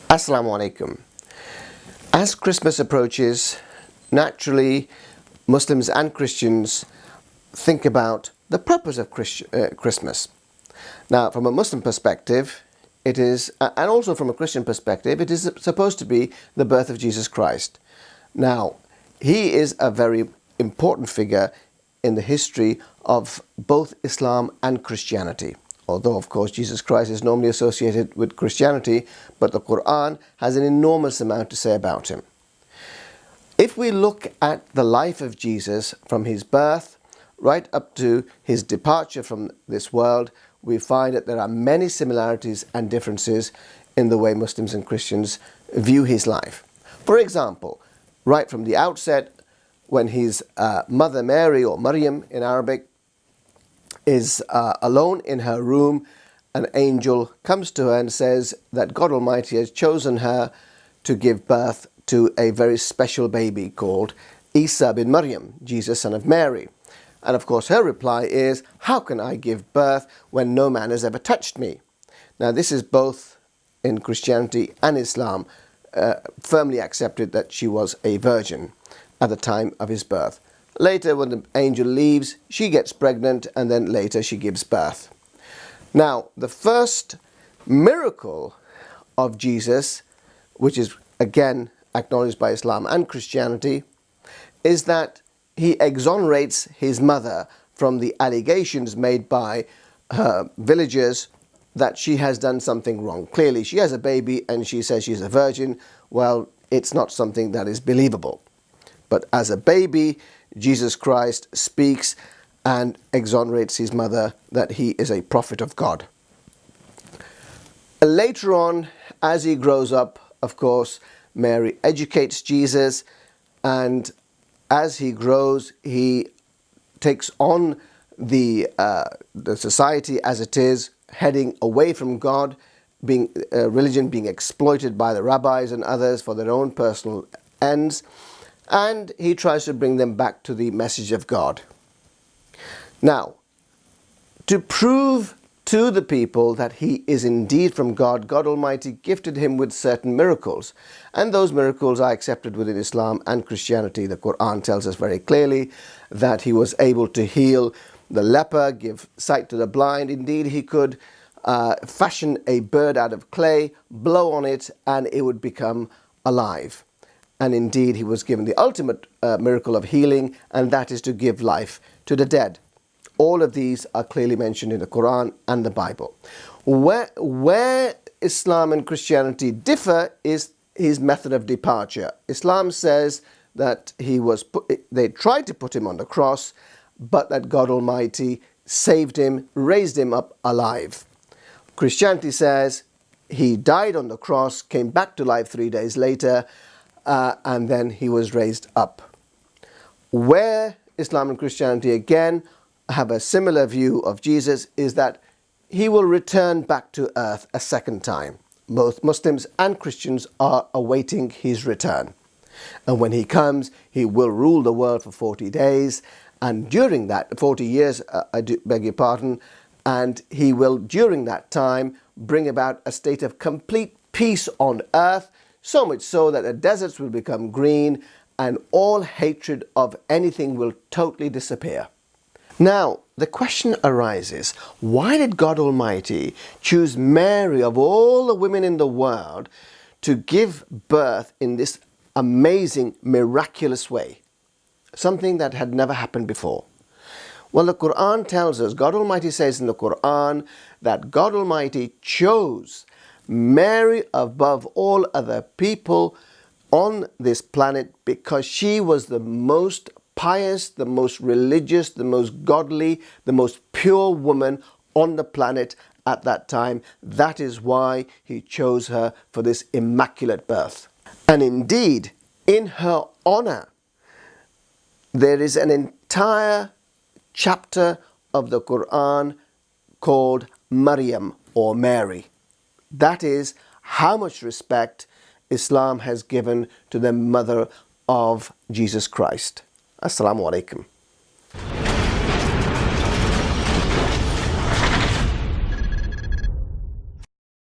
Assalamu alaikum. As Christmas approaches, naturally Muslims and Christians think about the purpose of Christmas. Now, from a Muslim perspective, it is, and also from a Christian perspective, it is supposed to be the birth of Jesus Christ. Now, he is a very important figure in the history of both Islam and Christianity. Although, of course, Jesus Christ is normally associated with Christianity, but the Quran has an enormous amount to say about him. If we look at the life of Jesus from his birth right up to his departure from this world, we find that there are many similarities and differences in the way Muslims and Christians view his life. For example, right from the outset, when his mother Mary, or Maryam in Arabic, is alone in her room, an angel comes to her and says that God Almighty has chosen her to give birth to a very special baby called Isa bin Maryam, Jesus son of Mary. And of course her reply is, how can I give birth when no man has ever touched me? Now this is both in Christianity and Islam firmly accepted that she was a virgin at the time of his birth. Later, when the angel leaves, she gets pregnant, and then later she gives birth. Now, the first miracle of Jesus, which is again acknowledged by Islam and Christianity, is that he exonerates his mother from the allegations made by her villagers that she has done something wrong. Clearly, she has a baby and she says she's a virgin. Well, it's not something that is believable. But as a baby, Jesus Christ speaks and exonerates his mother that he is a prophet of God. Later on, as he grows up, of course, Mary educates Jesus, and as he grows, he takes on the society as it is, heading away from God, religion being exploited by the rabbis and others for their own personal ends. And he tries to bring them back to the message of God. Now, to prove to the people that he is indeed from God, God Almighty gifted him with certain miracles. And those miracles are accepted within Islam and Christianity. The Quran tells us very clearly that he was able to heal the leper, give sight to the blind. Indeed, he could fashion a bird out of clay, blow on it, and it would become alive. And indeed, he was given the ultimate miracle of healing, and that is to give life to the dead. All of these are clearly mentioned in the Quran and the Bible. Where Islam and Christianity differ is his method of departure. Islam says that they tried to put him on the cross, but that God Almighty saved him, raised him up alive. Christianity says he died on the cross, came back to life 3 days later, and then he was raised up. Where Islam and Christianity again have a similar view of Jesus is that he will return back to earth a second time. Both Muslims and Christians are awaiting his return. And when he comes, he will rule the world for 40 days. And during that, 40 years, I do beg your pardon, and he will, during that time, bring about a state of complete peace on earth, so much so that the deserts will become green and all hatred of anything will totally disappear. Now, the question arises, why did God Almighty choose Mary of all the women in the world to give birth in this amazing, miraculous way? Something that had never happened before. Well, the Quran tells us, God Almighty says in the Quran that God Almighty chose Mary above all other people on this planet because she was the most pious, the most religious, the most godly, the most pure woman on the planet at that time. That is why he chose her for this immaculate birth. And indeed, in her honor, there is an entire chapter of the Quran called Maryam, or Mary. That is how much respect Islam has given to the mother of Jesus Christ. Assalamu alaikum.